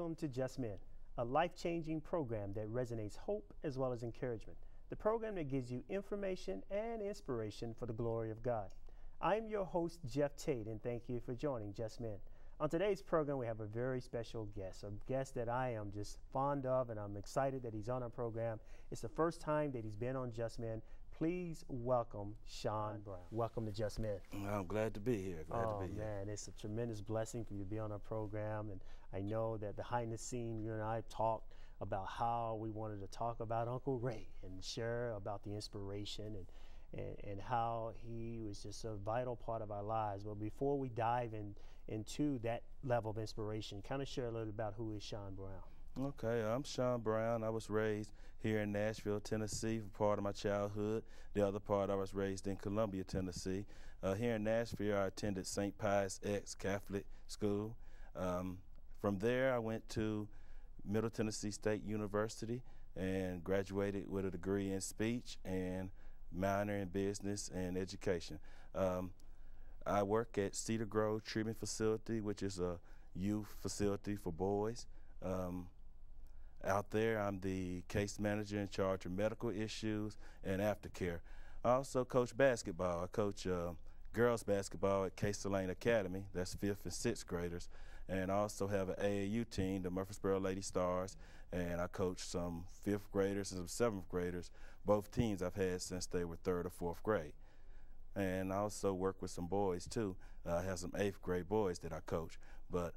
Welcome to Just Men, a life-changing program that resonates hope as well as encouragement. The program that gives you information and inspiration for the glory of God. I'm your host, Jeff Tate, and thank you for joining Just Men. On today's program, we have a very special guest, a guest that I am just fond of, and I'm excited that he's on our program. It's the first time that he's been on Just Men. Please welcome Shawn Brown. Welcome to Just Men. I'm glad to be here. Glad to be here. Man, it's a tremendous blessing for you to be on our program. And I know that behind the scene, you and I talked about how we wanted to talk about Uncle Ray and share about the inspiration and how he was just a vital part of our lives. But before we dive into that level of inspiration, kind of share a little about who is Shawn Brown. Okay, I'm Shawn Brown. I was raised here in Nashville, Tennessee for part of my childhood. The other part I was raised in Columbia, Tennessee. Here in Nashville, I attended St. Pius X Catholic School. From there, I went to Middle Tennessee State University and graduated with a degree in speech and minor in business and education. I work at Cedar Grove Treatment Facility, which is a youth facility for boys. Out there, I'm the case manager in charge of medical issues and aftercare. I also coach basketball. I coach girls basketball at Case-Lane Academy. That's 5th and 6th graders. And I also have an AAU team, the Murfreesboro Lady Stars, and I coach some 5th graders and some 7th graders. Both teams I've had since they were 3rd or 4th grade. And I also work with some boys too. I have some 8th grade boys that I coach. But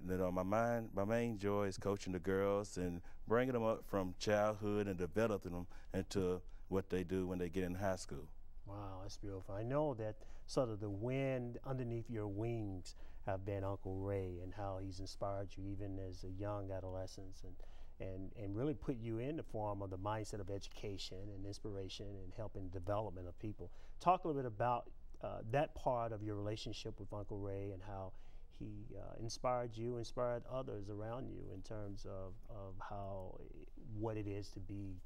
you know, my main joy is coaching the girls and bringing them up from childhood and developing them into what they do when they get in high school. Wow, that's beautiful. I know that sort of the wind underneath your wings have been Uncle Ray and how he's inspired you even as a young adolescent and really put you in the form of the mindset of education and inspiration and helping development of people. Talk a little bit about that part of your relationship with Uncle Ray and how he inspired you, inspired others around you in terms of how what it is to be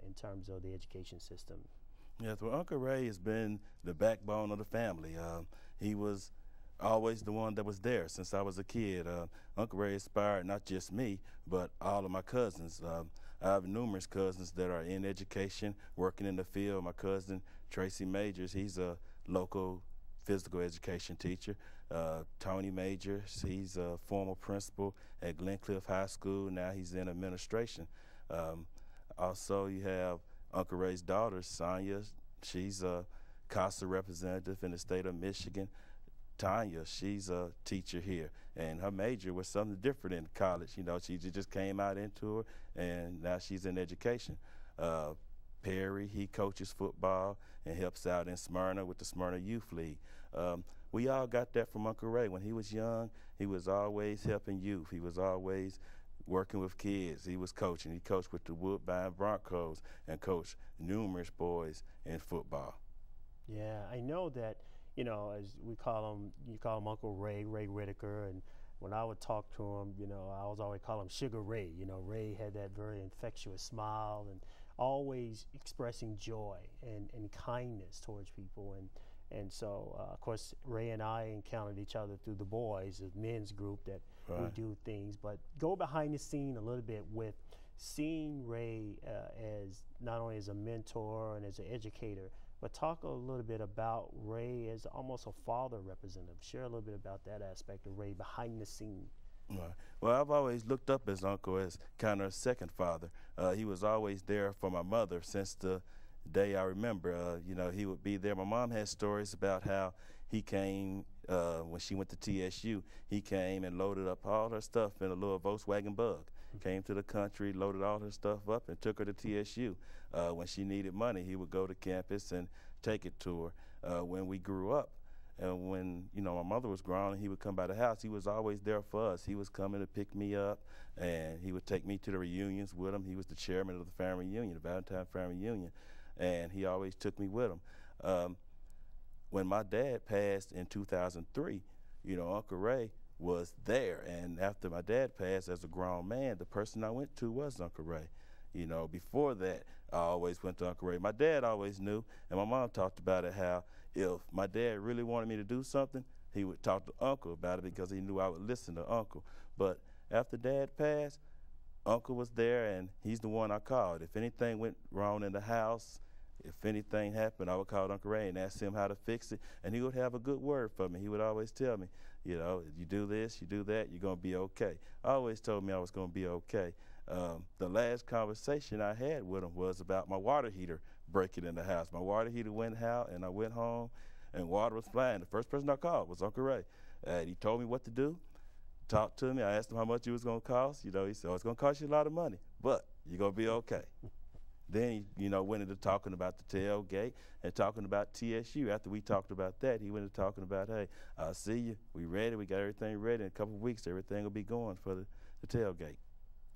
in terms of the education system. Yes, well, Uncle Ray has been the backbone of the family. He was always the one that was there since I was a kid. Uncle Ray inspired not just me, but all of my cousins. I have numerous cousins that are in education, working in the field. My cousin, Tracy Majors, he's a local physical education teacher. Tony Majors, he's a former principal at Glencliff High School. Now he's in administration. Also, you have Uncle Ray's daughter, Sonia. She's a CASA representative in the state of Michigan. Tanya, she's a teacher here, and her major was something different in college. You know, she just came out into her, and now she's in education. Perry, he coaches football and helps out in Smyrna with the Smyrna Youth League. We all got that from Uncle Ray. When he was young, he was always helping youth. He was always working with kids. He was coaching. He coached with the Woodbine Broncos and coached numerous boys in football. Yeah, I know that, you know, as we call him, you call him Uncle Ray, Ray Whittaker, and when I would talk to him, you know, I was always call him Sugar Ray. You know, Ray had that very infectious smile and always expressing joy and kindness towards people. And so, of course, Ray and I encountered each other through the boys, a men's group that we do things. But go behind the scene a little bit with seeing Ray as not only as a mentor and as an educator, but talk a little bit about Ray as almost a father representative. Share a little bit about that aspect of Ray behind the scene. Right. Well, I've always looked up his uncle as kind of a second father. He was always there for my mother since the day I remember. You know, he would be there. My mom had stories about how he came when she went to TSU. He came and loaded up all her stuff in a little Volkswagen Bug. Came to the country, loaded all her stuff up, and took her to TSU. When she needed money, he would go to campus and take it to her. When we grew up, and when, you know, my mother was grown and he would come by the house, he was always there for us. He was coming to pick me up, and he would take me to the reunions with him. He was the chairman of the family reunion, the Valentine family reunion, and he always took me with him. When my dad passed in 2003, you know, Uncle Ray was there, and after my dad passed as a grown man, the person I went to was Uncle Ray. You know, before that, I always went to Uncle Ray. My dad always knew, and my mom talked about it, how if my dad really wanted me to do something, he would talk to Uncle about it because he knew I would listen to Uncle. But after Dad passed, Uncle was there, and he's the one I called. If anything went wrong in the house, if anything happened, I would call Uncle Ray and ask him how to fix it, and he would have a good word for me. He would always tell me, you know, you do this, you do that, you're going to be okay. Always told me I was going to be okay. The last conversation I had with him was about my water heater breaking in the house. My water heater went out, and I went home, and water was flying. The first person I called was Uncle Ray. He told me what to do, talked to me. I asked him how much it was going to cost. You know, he said, oh, it's going to cost you a lot of money, but you're going to be okay. Then he, you know, went into talking about the tailgate and talking about TSU. After we talked about that, he went into talking about, hey, I'll see you. We ready. We got everything ready. In a couple of weeks, everything will be going for the tailgate.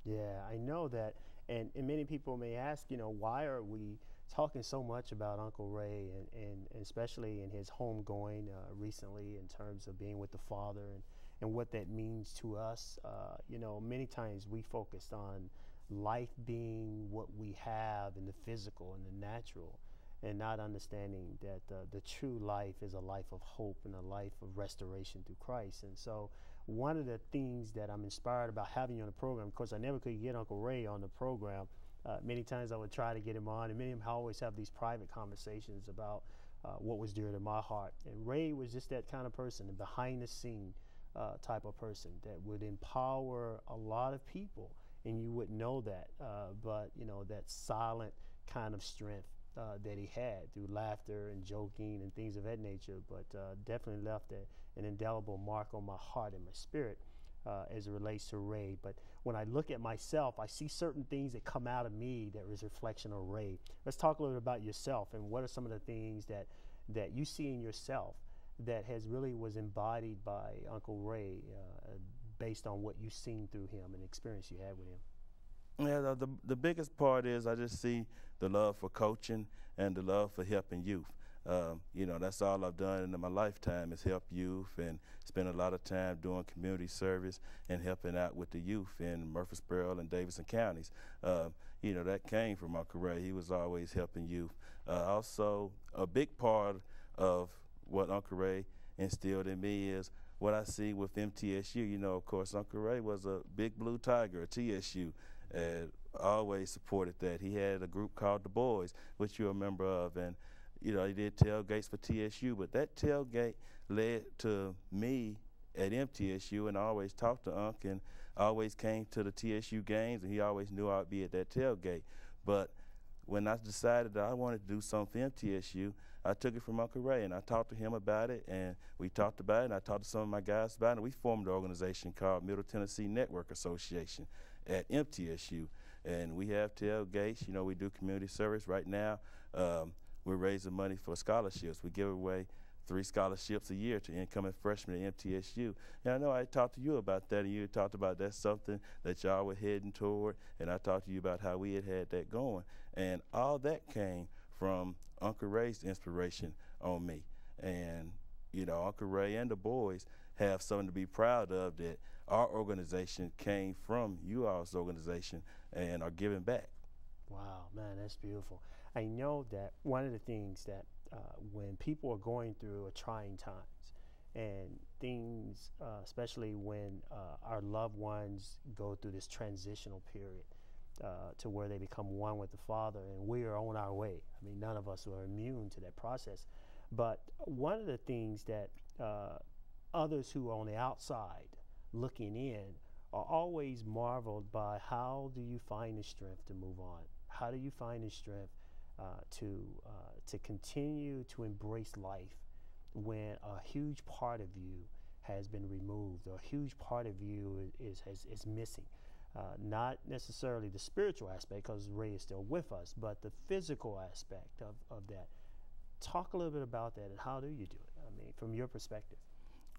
Yeah, I know that. And many people may ask, you know, why are we talking so much about Uncle Ray and especially in his homegoing recently in terms of being with the Father and what that means to us. You know, many times we focused on life being what we have in the physical and the natural, and not understanding that the true life is a life of hope and a life of restoration through Christ. And so one of the things that I'm inspired about having you on the program, of course, I never could get Uncle Ray on the program. Many times I would try to get him on, and many of them always have these private conversations about what was dear to my heart. And Ray was just that kind of person, a behind the scene type of person that would empower a lot of people. And you wouldn't know that, but you know, that silent kind of strength that he had through laughter and joking and things of that nature, but definitely left an indelible mark on my heart and my spirit as it relates to Ray. But when I look at myself, I see certain things that come out of me that is a reflection of Ray. Let's talk a little bit about yourself, and what are some of the things that you see in yourself that has really was embodied by Uncle Ray based on what you've seen through him and experience you had with him? Yeah, the biggest part is I just see the love for coaching and the love for helping youth. You know, that's all I've done in my lifetime is help youth and spend a lot of time doing community service and helping out with the youth in Murfreesboro and Davidson counties. You know, that came from Uncle Ray. He was always helping youth. Also, a big part of what Uncle Ray instilled in me is what I see with MTSU. You know, of course, Uncle Ray was a big blue tiger at TSU, and always supported that. He had a group called The Boys, which you're a member of, and you know, he did tailgates for TSU, but that tailgate led to me at MTSU, and I always talked to Unc and always came to the TSU games, and he always knew I'd be at that tailgate. But when I decided that I wanted to do something for MTSU, I took it from Uncle Ray, and I talked to him about it, and we talked about it, and I talked to some of my guys about it, and we formed an organization called Middle Tennessee Network Association at MTSU, and we have tailgates. You know, we do community service right now. We're raising money for scholarships. We give away 3 scholarships a year to incoming freshmen at MTSU. And I know I talked to you about that, and you talked about that's something that y'all were heading toward, and I talked to you about how we had that going. And all that came from Uncle Ray's inspiration on me. And, you know, Uncle Ray and the boys have something to be proud of, that our organization came from you all's organization and are giving back. Wow, man, that's beautiful. I know that one of the things that when people are going through a trying times and things, especially when our loved ones go through this transitional period to where they become one with the Father, and we are on our way. I mean, none of us are immune to that process. But one of the things that others who are on the outside looking in are always marveled by, how do you find the strength to move on? How do you find the strength to continue to embrace life when a huge part of you has been removed, or a huge part of you is missing? Not necessarily the spiritual aspect, because Ray is still with us, but the physical aspect of that. Talk a little bit about that, and how do you do it? I mean, from your perspective.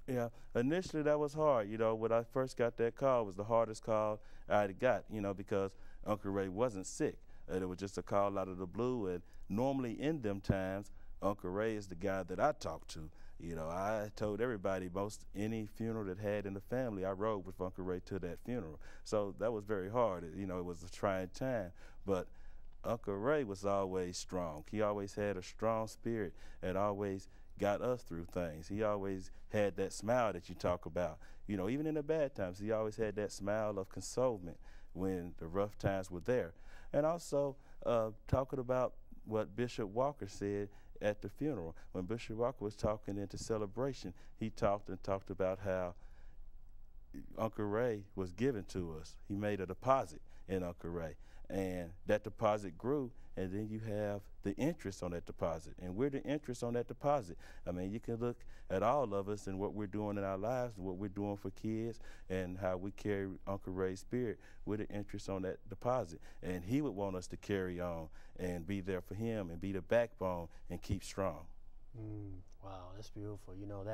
Yeah, initially that was hard. You know, when I first got that call, it was the hardest call I got, you know, because Uncle Ray wasn't sick. It was just a call out of the blue, and normally in them times, Uncle Ray is the guy that I talk to. You know, I told everybody, any funeral that had in the family, I rode with Uncle Ray to that funeral. So that was very hard. You know, it was a trying time. But Uncle Ray was always strong. He always had a strong spirit and always got us through things. He always had that smile that you talk about. You know, even in the bad times, he always had that smile of consolement when the rough times were there. And also talking about what Bishop Walker said at the funeral. When Bishop Walker was talking into celebration, he talked about how Uncle Ray was given to us. He made a deposit in Uncle Ray, and that deposit grew, and then you have the interest on that deposit, and we're the interest on that deposit. I mean, you can look at all of us and what we're doing in our lives, what we're doing for kids, and how we carry Uncle Ray's spirit. We're the interest on that deposit, and he would want us to carry on and be there for him and be the backbone and keep strong. Wow, that's beautiful. You know,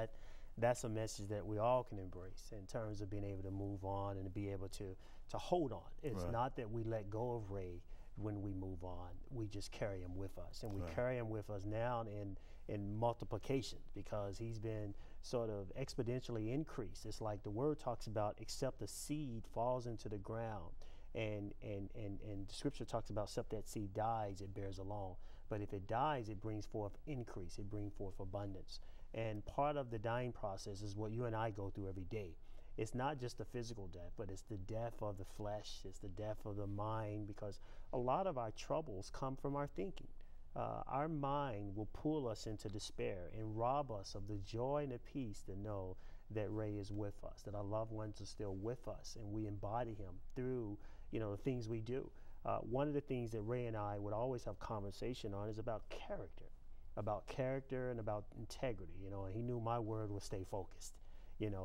that's a message that we all can embrace in terms of being able to move on and to be able to hold on. It's Right. not that we let go of Ray when we move on. We just carry him with us, and we Right. carry him with us now in multiplication, because he's been sort of exponentially increased. It's like the word talks about, except the seed falls into the ground, and the scripture talks about, except that seed dies, it bears alone. But if it dies, it brings forth increase, it brings forth abundance. And part of the dying process is what you and I go through every day. It's not just the physical death, but it's the death of the flesh, it's the death of the mind, because a lot of our troubles come from our thinking. Our mind will pull us into despair and rob us of the joy and the peace to know that Ray is with us, that our loved ones are still with us, and we embody him through, the things we do. One of the things that Ray and I would always have conversation on is about character and about integrity, and he knew my word was stay focused.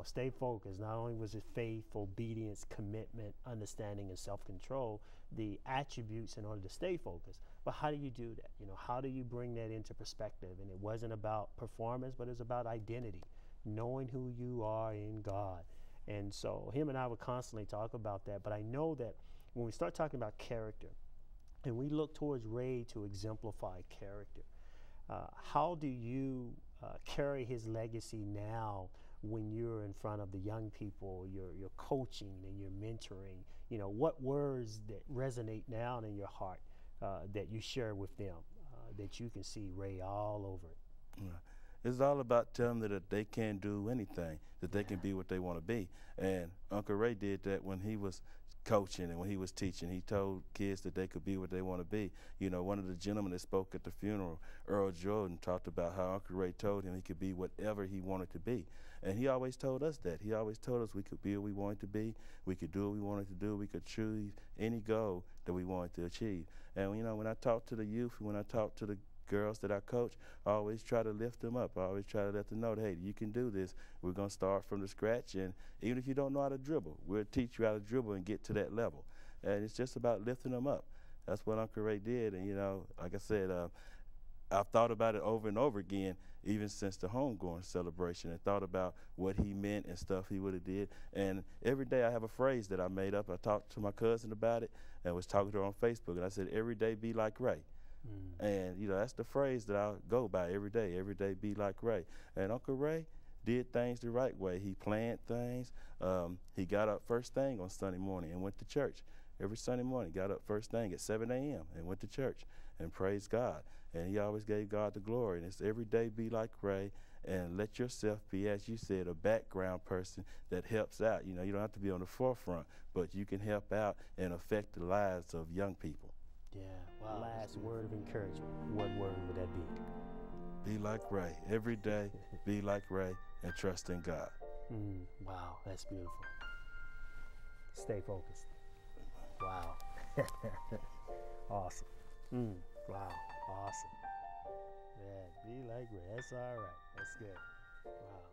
Stay focused. Not only was it faith, obedience, commitment, understanding, and self-control, the attributes in order to stay focused, but how do you do that? How do you bring that into perspective? And it wasn't about performance, but it was about identity, knowing who you are in God. And so him and I would constantly talk about that, but I know that when we start talking about character, and we look towards Ray to exemplify character, how do you carry his legacy now when you're in front of the young people, you're coaching and you're mentoring? What words that resonate now in your heart that you share with them, that you can see Ray all over it? Yeah. It's all about telling them that they can do anything, that they can be what they want to be. And Uncle Ray did that when he was coaching and when he was teaching. He told kids that they could be what they want to be. One of the gentlemen that spoke at the funeral, Earl, talked about how Uncle Ray told him he could be whatever he wanted to be. And he always told us that. He always told us we could be what we wanted to be. We could do what we wanted to do. We could achieve any goal that we wanted to achieve. And, when I talk to the youth, when I talk to the girls that I coach, I always try to lift them up. I always try to let them know that, hey, you can do this. We're going to start from the scratch, and even if you don't know how to dribble, we'll teach you how to dribble and get to that level. And it's just about lifting them up. That's what Uncle Ray did, and, like I said, I've thought about it over and over again, even since the homegoing celebration, and thought about what he meant and stuff he would have did. And every day I have a phrase that I made up. I talked to my cousin about it and was talking to her on Facebook, and I said, every day be like Ray. And, that's the phrase that I go by every day be like Ray. And Uncle Ray did things the right way. He planned things. He got up first thing on Sunday morning and went to church. Every Sunday morning, got up first thing at 7 a.m. and went to church and praised God. And he always gave God the glory. And it's every day be like Ray, and let yourself be, as you said, a background person that helps out. You don't have to be on the forefront, but you can help out and affect the lives of young people. Yeah. Wow. Last word of encouragement. What word would that be? Be like Ray. Every day, be like Ray, and trust in God. Wow, that's beautiful. Stay focused. Wow. Awesome. Wow. Awesome. Yeah, be like Ray. That's all right. That's good. Wow.